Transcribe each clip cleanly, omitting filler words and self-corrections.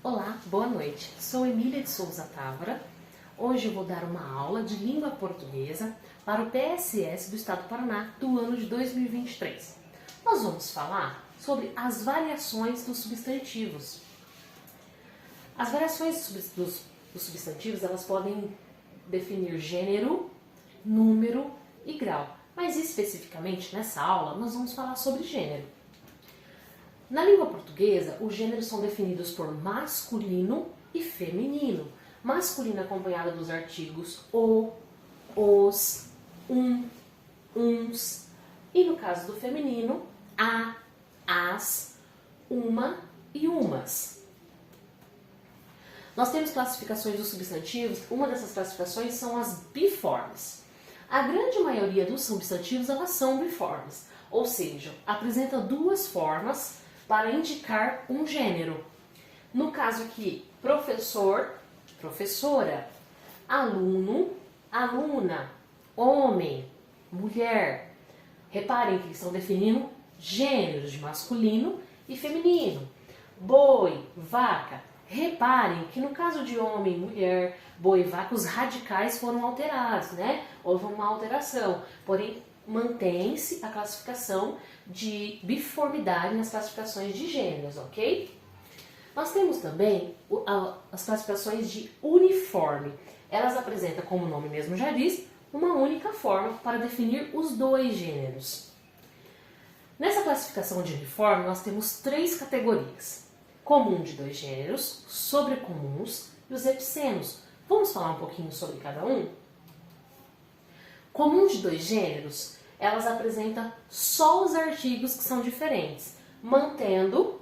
Olá, boa noite. Sou Emília de Souza Távora. Hoje eu vou dar uma aula de língua portuguesa para o PSS do Estado do Paraná do ano de 2023. Nós vamos falar sobre as variações dos substantivos. As variações dos substantivos, elas podem definir gênero, número e grau, mas especificamente nessa aula nós vamos falar sobre gênero. Na língua portuguesa, os gêneros são definidos por masculino e feminino. Masculino acompanhado dos artigos o, os, uns. E no caso do feminino, a, as, uma e umas. Nós temos classificações dos substantivos. Uma dessas classificações são as biformes. A grande maioria dos substantivos elas são biformes, ou seja, apresenta duas formas para indicar um gênero. No caso aqui, professor, professora, aluno, aluna, homem, mulher. Reparem que estão definindo gêneros de masculino e feminino. Boi, vaca. Reparem que no caso de homem, mulher, boi e vaca, os radicais foram alterados, né? Houve uma alteração, porém mantém-se a classificação de biformidade nas classificações de gêneros, ok? Nós temos também as classificações de uniforme. Elas apresentam, como o nome mesmo já diz, uma única forma para definir os dois gêneros. Nessa classificação de uniforme, nós temos três categorias: comum de dois gêneros, sobrecomuns e os epicenos. Vamos falar um pouquinho sobre cada um? Comum de dois gêneros, elas apresentam só os artigos que são diferentes, mantendo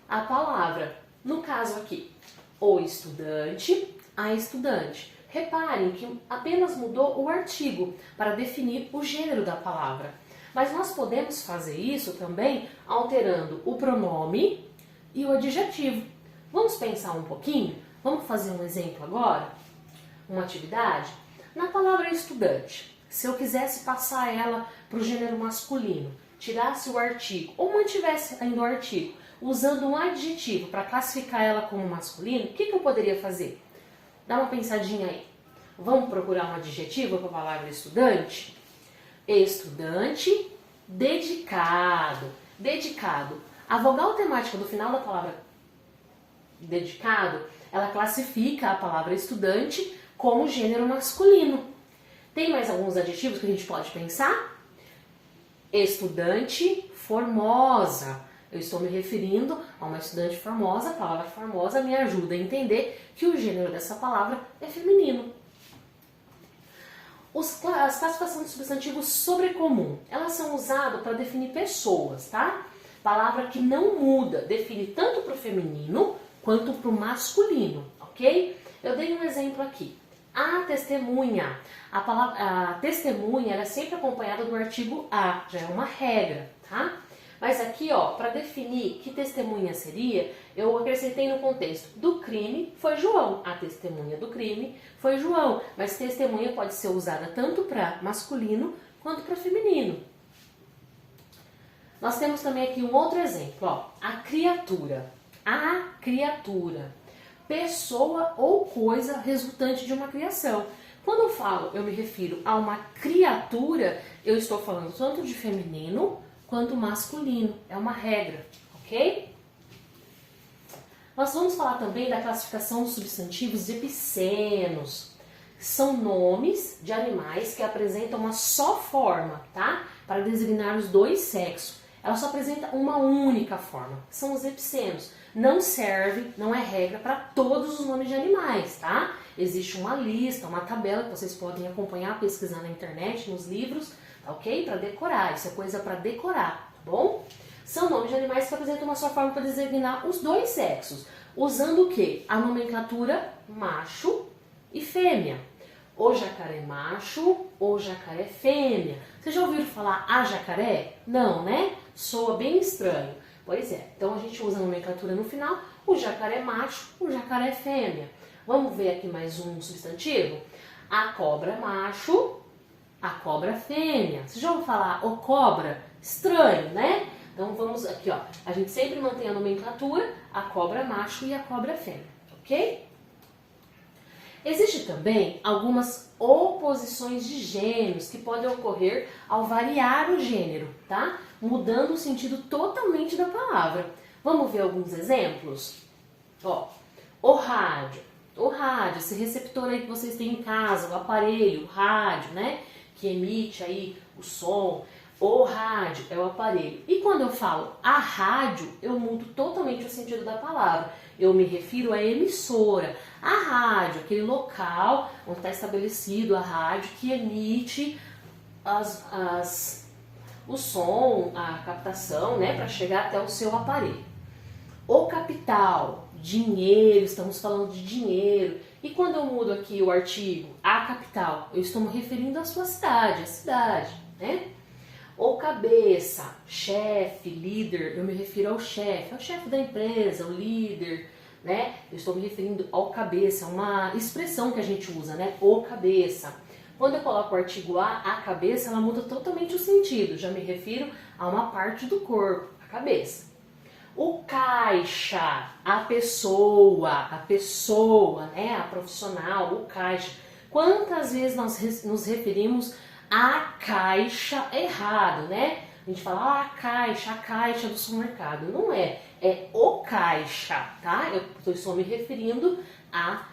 a palavra. No caso aqui, o estudante, a estudante. Reparem que apenas mudou o artigo para definir o gênero da palavra. Mas nós podemos fazer isso também alterando o pronome e o adjetivo. Vamos pensar um pouquinho? Vamos fazer um exemplo agora? Uma atividade? Na palavra estudante. Se eu quisesse passar ela para o gênero masculino, tirasse o artigo, ou mantivesse ainda o artigo, usando um adjetivo para classificar ela como masculino, o que eu poderia fazer? Dá uma pensadinha aí. Vamos procurar um adjetivo para a palavra estudante? Estudante, dedicado. Dedicado. A vogal temática do final da palavra dedicado, ela classifica a palavra estudante como gênero masculino. Tem mais alguns adjetivos que a gente pode pensar? Estudante formosa. Eu estou me referindo a uma estudante formosa. A palavra formosa me ajuda a entender que o gênero dessa palavra é feminino. As classificações de substantivos sobrecomum, elas são usadas para definir pessoas, tá? Palavra que não muda, define tanto para o feminino quanto para o masculino, ok? Eu dei um exemplo aqui. A testemunha. A testemunha ela é sempre acompanhada do artigo a, já é uma regra, tá? Mas aqui, ó, para definir que testemunha seria, eu acrescentei no contexto do crime foi João. A testemunha do crime foi João. Mas testemunha pode ser usada tanto para masculino quanto para feminino. Nós temos também aqui um outro exemplo, ó, a criatura. A criatura. Pessoa ou coisa resultante de uma criação. Quando eu falo, eu me refiro a uma criatura, eu estou falando tanto de feminino quanto masculino. É uma regra, ok? Nós vamos falar também da classificação dos substantivos epicenos. São nomes de animais que apresentam uma só forma, tá? Para designar os dois sexos. Ela só apresenta uma única forma. São os epicenos. Não serve, não é regra para todos os nomes de animais, tá? Existe uma lista, uma tabela que vocês podem acompanhar, pesquisar na internet, nos livros, tá ok? Para decorar, isso é coisa para decorar, tá bom? São nomes de animais que apresentam uma só forma para designar os dois sexos, usando o quê? A nomenclatura macho e fêmea. O jacaré macho, o jacaré fêmea. Vocês já ouviram falar a jacaré? Não, né? Soa bem estranho. Pois é, então a gente usa a nomenclatura no final, o jacaré macho, o jacaré fêmea. Vamos ver aqui mais um substantivo? A cobra macho, a cobra fêmea. Vocês já ouviram falar o cobra? Estranho, né? Então vamos aqui, ó. A gente sempre mantém a nomenclatura, a cobra macho e a cobra fêmea, ok? Existem também algumas oposições de gêneros que podem ocorrer ao variar o gênero, tá? Mudando o sentido totalmente da palavra. Vamos ver alguns exemplos? Ó, o rádio, esse receptor aí que vocês têm em casa, o aparelho, o rádio, né? Que emite aí o som. O rádio é o aparelho. E quando eu falo a rádio, eu mudo totalmente o sentido da palavra. Eu me refiro à emissora. A rádio, aquele local onde está estabelecido a rádio que emite o som, a captação, né, para chegar até o seu aparelho. O capital, dinheiro, estamos falando de dinheiro. E quando eu mudo aqui o artigo, a capital, eu estou me referindo à sua cidade, a cidade, né? O cabeça, chefe, líder, eu me refiro ao chefe da empresa, o líder, né? Eu estou me referindo ao cabeça, é uma expressão que a gente usa, né? O cabeça. Quando eu coloco o artigo a cabeça, ela muda totalmente o sentido. Já me refiro a uma parte do corpo, a cabeça. O caixa, a pessoa, né? A profissional, o caixa. Quantas vezes nós nos referimos à caixa errado, né? A gente fala, a caixa do supermercado. Não é, é o caixa, tá? Eu estou me referindo a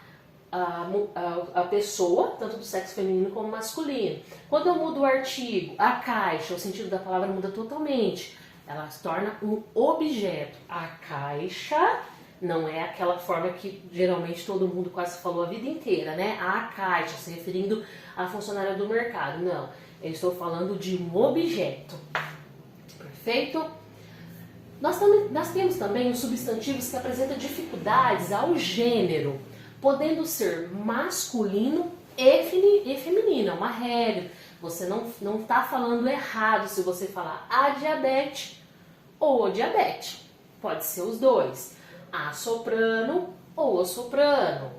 pessoa, tanto do sexo feminino como masculino. Quando eu mudo o artigo, a caixa, o sentido da palavra muda totalmente. Ela se torna um objeto. A caixa não é aquela forma que geralmente todo mundo quase falou a vida inteira, né? A caixa, se referindo à funcionária do mercado. Não, eu estou falando de um objeto. Perfeito? Nós temos também os substantivos que apresentam dificuldades ao gênero, podendo ser masculino e feminino. É uma regra. Você não está falando errado se você falar a diabetes ou o diabetes. Pode ser os dois. A soprano ou o soprano.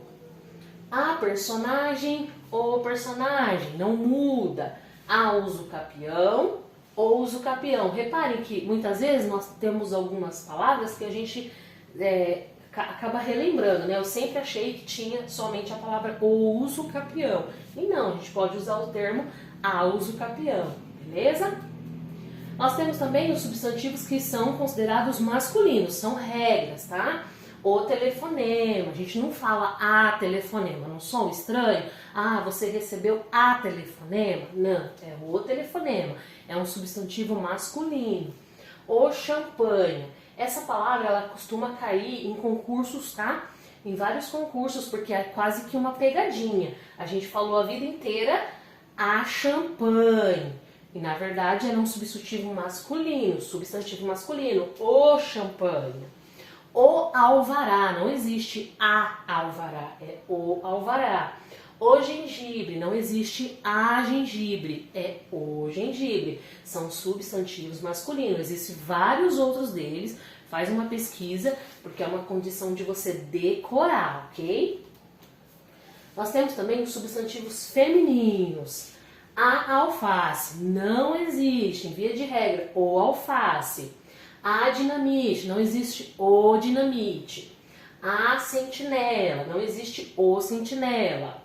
A personagem ou o personagem. Não muda. A usucapião ou usucapião. Reparem que muitas vezes nós temos algumas palavras que a gente acaba relembrando, né? Eu sempre achei que tinha somente a palavra o usucapião. E não, a gente pode usar o termo a usucapião, beleza? Nós temos também os substantivos que são considerados masculinos, são regras, tá? O telefonema, a gente não fala a telefonema, num som estranho. Ah, você recebeu a telefonema? Não, é o telefonema, é um substantivo masculino. O champanhe, essa palavra ela costuma cair em concursos, tá? Em vários concursos, porque é quase que uma pegadinha. A gente falou a vida inteira a champanhe. E na verdade era um substantivo masculino, o champanhe. O alvará, não existe a alvará, é o alvará. O gengibre, não existe a gengibre, é o gengibre. São substantivos masculinos, existem vários outros deles. Faz uma pesquisa, porque é uma condição de você decorar, ok? Nós temos também os substantivos femininos. A alface, não existe, em via de regra, o alface. A dinamite, não existe o dinamite. A sentinela, não existe o sentinela.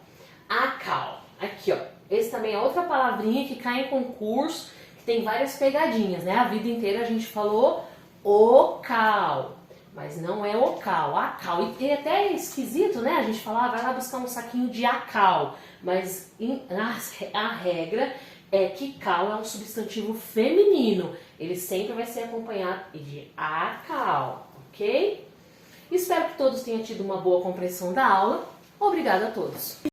A cal, aqui ó, esse também é outra palavrinha que cai em concurso, que tem várias pegadinhas, né? A vida inteira a gente falou o cal, mas não é o cal, a cal. E até é esquisito, né? A gente falar, vai lá buscar um saquinho de acal, mas a regra é que cal é um substantivo feminino. Ele sempre vai ser acompanhado de acal, ok? Espero que todos tenham tido uma boa compreensão da aula. Obrigada a todos.